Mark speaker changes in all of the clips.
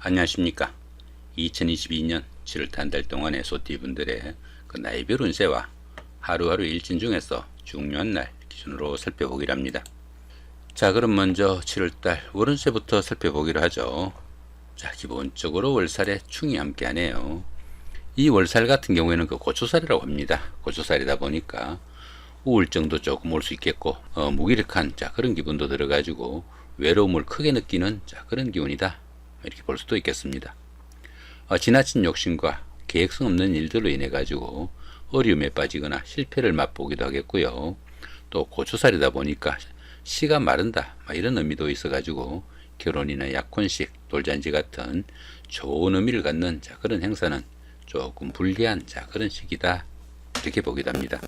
Speaker 1: 안녕하십니까. 2022년 7월달 한 달 동안의 소띠분들의 나이별 운세와 하루하루 일진 중에서 중요한 날 기준으로 살펴보기로 합니다. 자, 그럼 먼저 7월달 월운세부터 살펴보기로 하죠. 자, 기본적으로 월살에 충이 함께하네요. 이 월살 같은 경우에는 고초살이라고 합니다. 고초살이다 보니까 우울증도 조금 올 수 있겠고 무기력한 그런 기분도 들어가지고 외로움을 크게 느끼는 그런 기운이다, 이렇게 볼 수도 있겠습니다. 지나친 욕심과 계획성 없는 일들로 인해 가지고 어려움에 빠지거나 실패를 맛보기도 하겠고요. 또 고초살이다 보니까 시가 마른다, 이런 의미도 있어 가지고 결혼이나 약혼식, 돌잔치 같은 좋은 의미를 갖는 그런 행사는 조금 불리한 그런 시기다, 이렇게 보기도 합니다.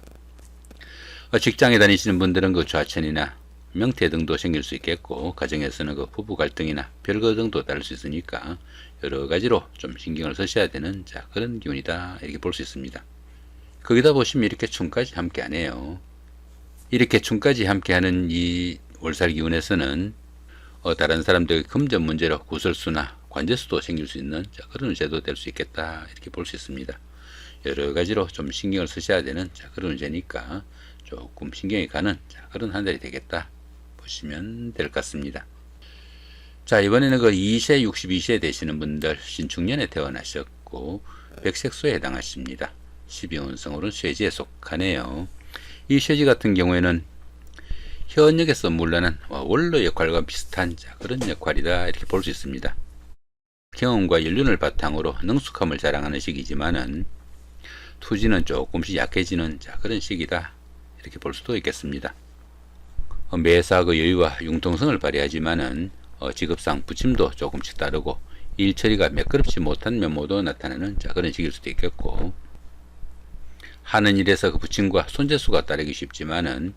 Speaker 1: 직장에 다니시는 분들은 좌천이나 명퇴 등도 생길 수 있겠고, 가정에서는 부부 갈등이나 별거 등도 따를 수 있으니까 여러 가지로 좀 신경을 쓰셔야 되는 그런 기운이다, 이렇게 볼 수 있습니다. 거기다 보시면 이렇게 충까지 함께하네요. 이렇게 충까지 함께하는 이 월살 기운에서는 다른 사람들의 금전 문제로 구설수나 관제수도 생길 수 있는 그런 운세도 될 수 있겠다, 이렇게 볼 수 있습니다. 여러 가지로 좀 신경을 쓰셔야 되는 그런 운세니까 조금 신경이 가는 그런 한 달이 되겠다 보시면 될 것 같습니다. 자, 이번에는 2세, 62세 되시는 분들, 신축년에 태어나셨고 백색소에 해당하십니다. 12운성으로는 쇠지에 속하네요. 이 쇠지 같은 경우에는 현역에서 물러난 원로 역할과 비슷한 그런 역할이다, 이렇게 볼 수 있습니다. 경험과 연륜을 바탕으로 능숙함을 자랑하는 시기지만은 투지는 조금씩 약해지는 그런 시기다, 이렇게 볼 수도 있겠습니다. 매사 여유와 융통성을 발휘하지만은 직업상 부침도 조금씩 다르고 일 처리가 매끄럽지 못한 면모도 나타나는 그런 시기일 수도 있겠고, 하는 일에서 부침과 손재수가 따르기 쉽지만은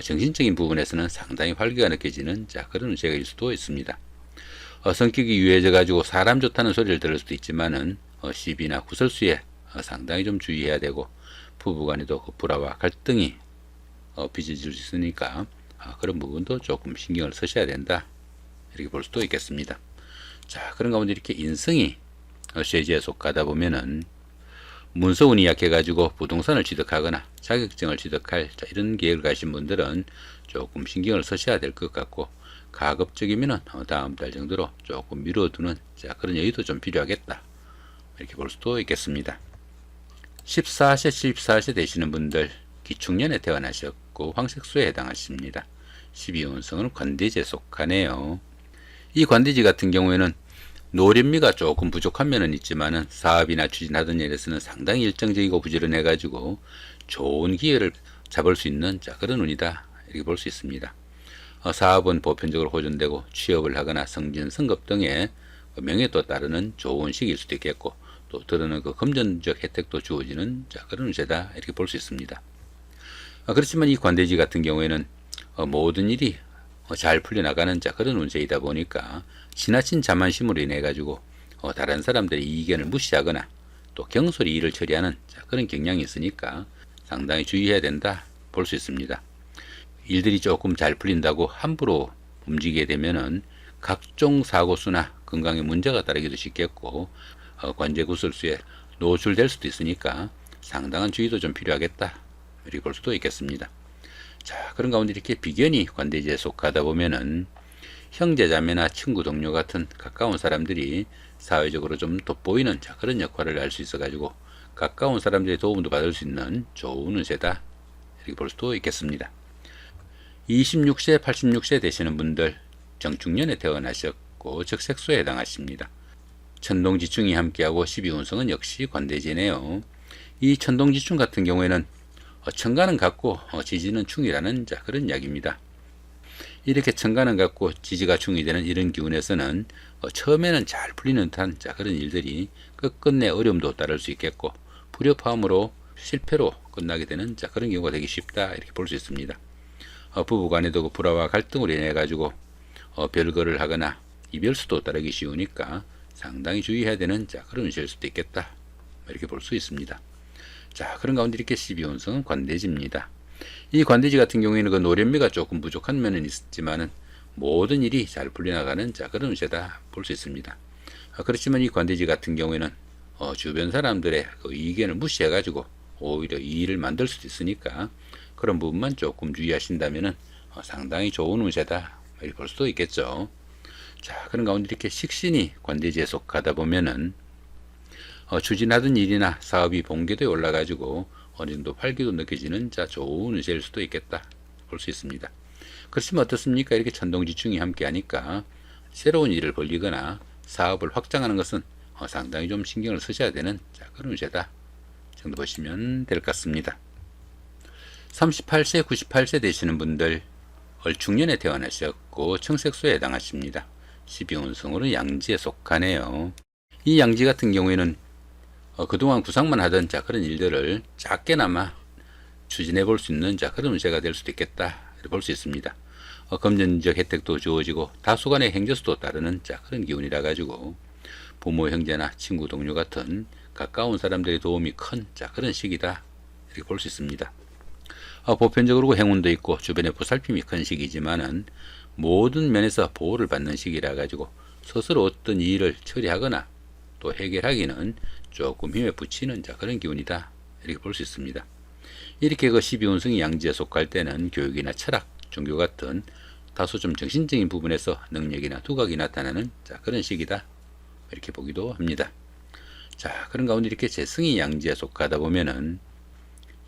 Speaker 1: 정신적인 부분에서는 상당히 활기가 느껴지는 그런 운세일 수도 있습니다. 성격이 유해져 가지고 사람 좋다는 소리를 들을 수도 있지만은 시비나 구설수에 상당히 좀 주의해야 되고, 부부간에도 불화와 갈등이 빚어질 수 있으니까 그런 부분도 조금 신경을 쓰셔야 된다, 이렇게 볼 수도 있겠습니다. 자, 그런 가운데 이렇게 인성이 쇠지에 속하다 보면은 문서운이 약해 가지고 부동산을 취득하거나 자격증을 취득할 이런 계획을 가신 분들은 조금 신경을 쓰셔야 될 것 같고, 가급적이면은 다음 달 정도로 조금 미뤄두는 그런 여유도 좀 필요하겠다, 이렇게 볼 수도 있겠습니다. 14세, 14세 되시는 분들, 기축년에 태어나셨고 황색수에 해당하십니다. 12운성은 관대지에 속하네요. 이 관대지 같은 경우에는 노련미가 조금 부족한 면은 있지만은 사업이나 추진하던 일에서는 상당히 열정적이고 부지런해 가지고 좋은 기회를 잡을 수 있는 그런 운이다, 이렇게 볼 수 있습니다. 사업은 보편적으로 호전되고 취업을 하거나 승진, 승급 등의 명예도 따르는 좋은 시기일 수도 있겠고, 또 들어는 금전적 혜택도 주어지는 그런 운세다, 이렇게 볼 수 있습니다. 그렇지만 이 관대지 같은 경우에는 모든 일이 잘 풀려나가는 그런 운세이다 보니까 지나친 자만심으로 인해 가지고 다른 사람들의 이견을 무시하거나 또 경솔히 일을 처리하는 그런 경향이 있으니까 상당히 주의해야 된다, 볼 수 있습니다. 일들이 조금 잘 풀린다고 함부로 움직이게 되면은 각종 사고수나 건강에 문제가 따르기도 쉽겠고 관제구설수에 노출될 수도 있으니까 상당한 주의도 좀 필요하겠다, 이렇게 볼 수도 있겠습니다. 자, 그런 가운데 이렇게 비견이 관대지에 속하다 보면은 형제자매나 친구 동료 같은 가까운 사람들이 사회적으로 좀 돋보이는 그런 역할을 할 수 있어 가지고 가까운 사람들의 도움도 받을 수 있는 좋은 운세다, 이렇게 볼 수도 있겠습니다. 26세, 86세 되시는 분들, 정축년에 태어나셨고 적색수에 해당하십니다. 천동지충이 함께하고 12운성은 역시 관대지네요. 이 천동지충 같은 경우에는 천간은 같고 지지는 충이라는 그런 이야기입니다. 이렇게 천간은 같고 지지가 충이 되는 이런 기운에서는 처음에는 잘 풀리는 듯한 그런 일들이 끝끝내 어려움도 따를 수 있겠고 불협화음으로 실패로 끝나게 되는 그런 경우가 되기 쉽다, 이렇게 볼 수 있습니다. 부부간에도 불화와 갈등으로 인해 가지고 별거를 하거나 이별수도 따르기 쉬우니까 상당히 주의해야 되는 그런 운세일 수도 있겠다, 이렇게 볼 수 있습니다. 자, 그런 가운데 이렇게 12운성은 관대지입니다. 이 관대지 같은 경우에는 노련미가 조금 부족한 면은 있지만은 모든 일이 잘 풀려나가는 그런 운세다, 볼 수 있습니다. 그렇지만 이 관대지 같은 경우에는 주변 사람들의 그 의견을 무시해 가지고 오히려 이 일을 만들 수도 있으니까 그런 부분만 조금 주의하신다면은 상당히 좋은 운세다 이렇게 볼 수도 있겠죠. 자, 그런 가운데 이렇게 식신이 관대지에 속하다 보면은 추진하던 일이나 사업이 본궤도에 올라가지고 어느 정도 활기도 느껴지는 좋은 운세일 수도 있겠다 볼 수 있습니다. 그렇지만 어떻습니까? 이렇게 천동지충이 함께 하니까 새로운 일을 벌리거나 사업을 확장하는 것은 상당히 좀 신경을 쓰셔야 되는 그런 운세다 정도 보시면 될 것 같습니다. 38세, 98세 되시는 분들 을중년에 태어나셨고 청색소에 해당하십니다. 12운성으로 양지에 속하네요. 이 양지 같은 경우에는 그동안 구상만 하던 그런 일들을 작게나마 추진해 볼 수 있는 그런 운세가 될 수도 있겠다 볼 수 있습니다. 금전적 혜택도 주어지고 다소간의 행저수도 따르는 그런 기운이라 가지고 부모, 형제나 친구, 동료 같은 가까운 사람들의 도움이 큰 그런 시기다 이렇게 볼 수 있습니다. 보편적으로 행운도 있고 주변의 보살핌이 큰 시기지만은 모든 면에서 보호를 받는 시기라 가지고 스스로 어떤 일을 처리하거나 또 해결하기는 조금 힘에 부치는 그런 기운이다 이렇게 볼 수 있습니다. 이렇게 그 12운성이 양지에 속할 때는 교육이나 철학, 종교 같은 다소 좀 정신적인 부분에서 능력이나 두각이 나타나는 그런 시기다 이렇게 보기도 합니다. 자, 그런 가운데 이렇게 재성이 양지에 속하다 보면은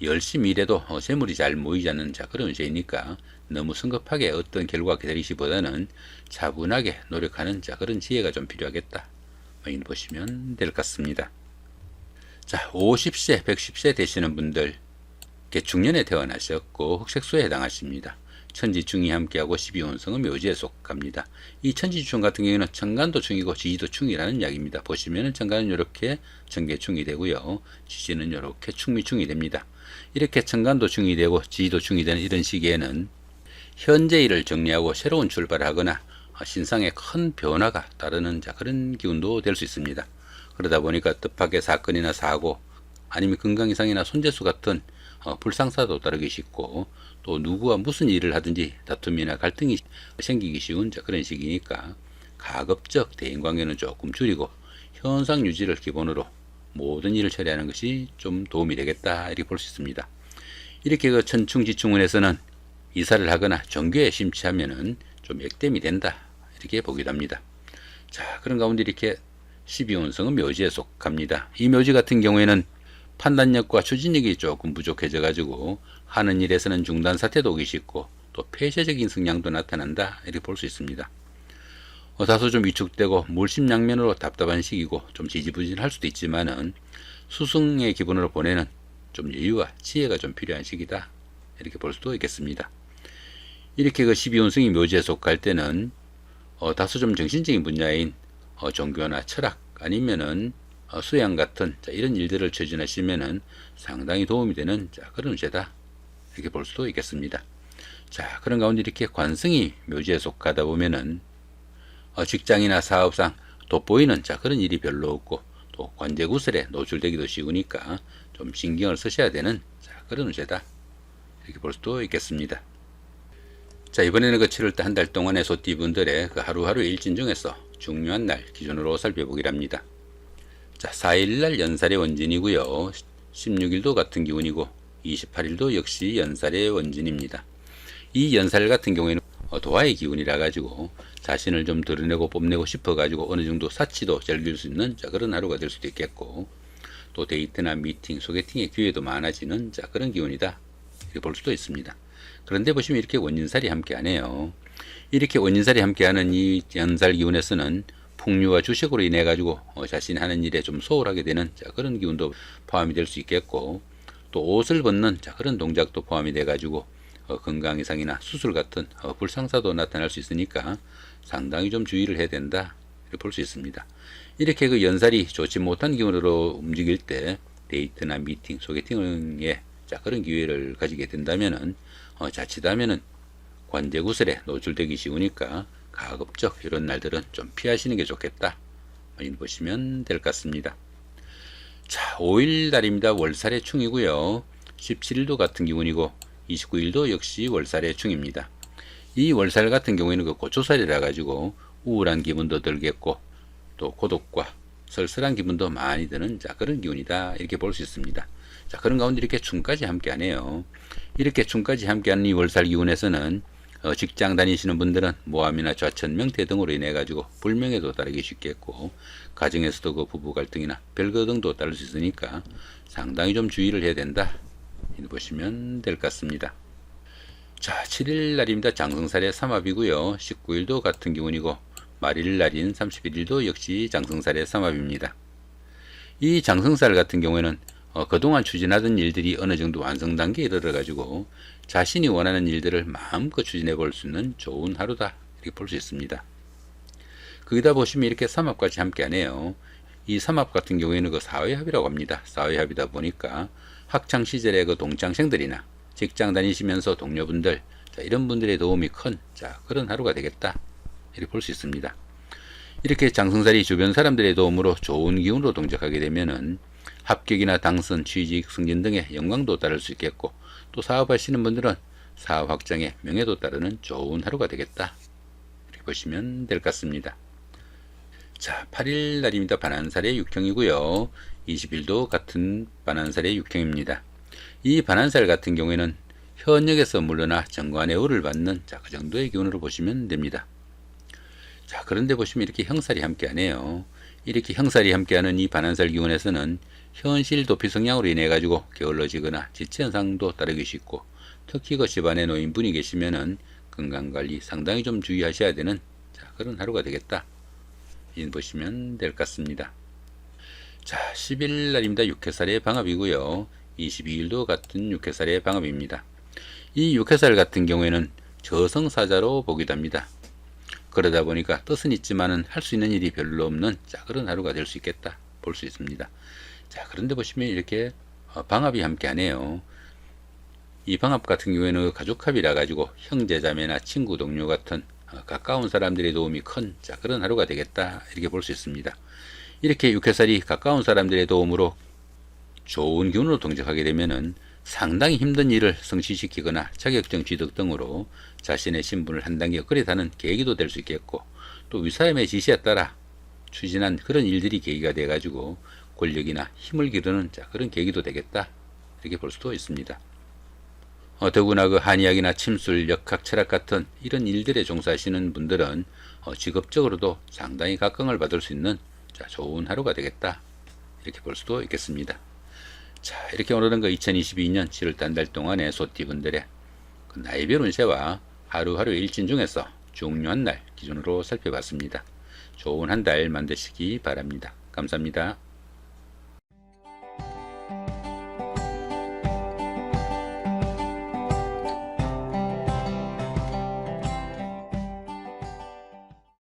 Speaker 1: 열심히 일해도 재물이 잘 모이지 않는 그런 운세이니까 너무 성급하게 어떤 결과 기다리시보다는 차분하게 노력하는 그런 지혜가 좀 필요하겠다 이렇게 보시면 될 것 같습니다. 자, 50세, 110세 되시는 분들 개축년에 태어나셨고 흑색소에 해당하십니다. 천지충이 함께하고 12운성은 묘지에 속합니다. 이 천지충 같은 경우에는 천간도충이고 지지도충이라는 이야기입니다. 보시면은 천간은 이렇게 천계충이 되고요. 지지는 이렇게 충미충이 됩니다. 이렇게 천간도충이 되고 지지도충이 되는 이런 시기에는 현재 일을 정리하고 새로운 출발을 하거나 신상에 큰 변화가 따르는 그런 기운도 될 수 있습니다. 그러다 보니까 뜻밖의 사건이나 사고 아니면 건강 이상이나 손재수 같은 불상사도 따르기 쉽고 또 누구와 무슨 일을 하든지 다툼이나 갈등이 생기기 쉬운 그런 시기니까 가급적 대인관계는 조금 줄이고 현상 유지를 기본으로 모든 일을 처리하는 것이 좀 도움이 되겠다 이렇게 볼 수 있습니다. 이렇게 그 천충지충운에서는 이사를 하거나 정교에 심취하면은 좀 액땜이 된다 이렇게 보기도 합니다. 자, 그런 가운데 이렇게 12운성은 묘지에 속합니다. 이 묘지 같은 경우에는 판단력과 추진력이 조금 부족해져 가지고 하는 일에서는 중단 사태도 오기 쉽고 또 폐쇄적인 성향도 나타난다 이렇게 볼 수 있습니다. 다소 좀 위축되고 물심양면으로 답답한 시기고 좀 지지부진할 수도 있지만은 수승의 기분으로 보내는 좀 여유와 지혜가 좀 필요한 시기다 이렇게 볼 수도 있겠습니다. 이렇게 그 12운성이 묘지에 속할 때는 다소 좀 정신적인 분야인 종교나 철학 아니면은 수양 같은 이런 일들을 추진하시면은 상당히 도움이 되는 그런 운세다 이렇게 볼 수도 있겠습니다. 자, 그런 가운데 이렇게 관성이 묘지에 속하다 보면은 직장이나 사업상 돋보이는 그런 일이 별로 없고 또 관제구설에 노출되기도 쉬우니까 좀 신경을 쓰셔야 되는 그런 운세다 이렇게 볼 수도 있겠습니다. 자, 이번에는 그 7월달 한 달 동안의 소띠분들의 그 하루하루 일진 중에서 중요한 날 기준으로 살펴보기랍니다. 자, 4일날 연살의 원진이고요. 16일도 같은 기운이고 28일도 역시 연살의 원진입니다. 이 연살 같은 경우에는 도화의 기운이라 가지고 자신을 좀 드러내고 뽐내고 싶어 가지고 어느 정도 사치도 즐길 수 있는 그런 하루가 될 수도 있겠고 또 데이트나 미팅, 소개팅의 기회도 많아지는 그런 기운이다 이렇게 볼 수도 있습니다. 그런데 보시면 이렇게 원진살이 함께 하네요. 이렇게 원진살이 함께하는 이 연살 기운에서는 풍류와 주식으로 인해 가지고 자신이 하는 일에 좀 소홀하게 되는 그런 기운도 포함이 될 수 있겠고 또 옷을 벗는 그런 동작도 포함이 돼 가지고 건강 이상이나 수술 같은 불상사도 나타날 수 있으니까 상당히 좀 주의를 해야 된다 이렇게 볼 수 있습니다. 이렇게 그 연살이 좋지 못한 기운으로 움직일 때 데이트나 미팅, 소개팅에 그런 기회를 가지게 된다면은 자칫하면은 관제구설에 노출되기 쉬우니까 가급적 이런 날들은 좀 피하시는 게 좋겠다 이렇게 보시면 될 것 같습니다. 자, 5일 달입니다. 월살의 충이고요. 17일도 같은 기운이고 29일도 역시 월살의 충입니다. 이 월살 같은 경우에는 그 고초살이라 가지고 우울한 기분도 들겠고 또 고독과 쓸쓸한 기분도 많이 드는 그런 기운이다, 이렇게 볼 수 있습니다. 그런 가운데 이렇게 충까지 함께하네요. 이렇게 충까지 함께하는 이 월살 기운에서는 직장 다니시는 분들은 모함이나 좌천, 명태 등으로 인해 가지고 불명예도 따르기 쉽겠고, 가정에서도 그 부부 갈등이나 별거 등도 따를 수 있으니까 상당히 좀 주의를 해야 된다, 이렇게 보시면 될 것 같습니다. 7일 날입니다. 장성살의 삼합이고요. 19일도 같은 기운이고, 말일 날인 31일도 역시 장성살의 삼합입니다. 이 장성살 같은 경우에는 그동안 추진하던 일들이 어느 정도 완성 단계에 이르러 가지고 자신이 원하는 일들을 마음껏 추진해 볼 수 있는 좋은 하루다, 이렇게 볼 수 있습니다. 거기다 보시면 이렇게 삼합까지 함께 하네요. 이 삼합 같은 경우에는 그 사회합이라고 합니다. 사회합이다 보니까 학창 시절의 그 동창생들이나 직장 다니시면서 동료분들, 이런 분들의 도움이 큰 그런 하루가 되겠다, 이렇게 볼 수 있습니다. 이렇게 장성살이 주변 사람들의 도움으로 좋은 기운으로 동작하게 되면은 합격이나 당선, 취직, 승진 등의 영광도 따를 수 있겠고, 또 사업하시는 분들은 사업 확장에 명예도 따르는 좋은 하루가 되겠다, 이렇게 보시면 될 것 같습니다. 8일 날입니다. 반한살의 육형이고요. 20일도 같은 반한살의 육형입니다. 이 반한살 같은 경우에는 현역에서 물러나 정관의 의를 받는 그 정도의 기운으로 보시면 됩니다. 그런데 보시면 이렇게 형살이 함께하네요. 이렇게 형살이 함께하는 이 반한살 기운에서는 현실 도피 성향으로 인해 가지고 게을러지거나 지체 현상도 따르기 쉽고, 특히 그 집안에 노인분이 계시면은 건강관리 상당히 좀 주의하셔야 되는 그런 하루가 되겠다, 이 보시면 될 것 같습니다. 10일 날입니다. 육해살의 방합이고요. 22일도 같은 육해살의 방합입니다. 이 육해살 같은 경우에는 저승사자로 보기도 합니다. 그러다 보니까 뜻은 있지만은 할 수 있는 일이 별로 없는 그런 하루가 될 수 있겠다, 볼 수 있습니다. 그런데 보시면 이렇게 방합이 함께 하네요. 이 방합 같은 경우에는 가족합이라 가지고 형제자매나 친구 동료 같은 가까운 사람들의 도움이 큰 그런 하루가 되겠다, 이렇게 볼 수 있습니다. 이렇게 육해살이 가까운 사람들의 도움으로 좋은 기운으로 동작하게 되면은 상당히 힘든 일을 성취시키거나 자격증 취득 등으로 자신의 신분을 한 단계 업그레이드하는 계기도 될 수 있겠고, 또 윗사람의 지시에 따라 추진한 그런 일들이 계기가 돼 가지고 권력이나 힘을 기르는 그런 계기도 되겠다, 이렇게 볼 수도 있습니다. 더구나 그 한의학이나 침술, 역학, 철학 같은 이런 일들에 종사하시는 분들은 직업적으로도 상당히 각광을 받을 수 있는 좋은 하루가 되겠다, 이렇게 볼 수도 있겠습니다. 이렇게 오늘은 그 2022년 7월달 한 달 동안의 소띠분들의 그 나이별 운세와 하루하루 일진 중에서 중요한 날 기준으로 살펴봤습니다. 좋은 한 달 만드시기 바랍니다. 감사합니다.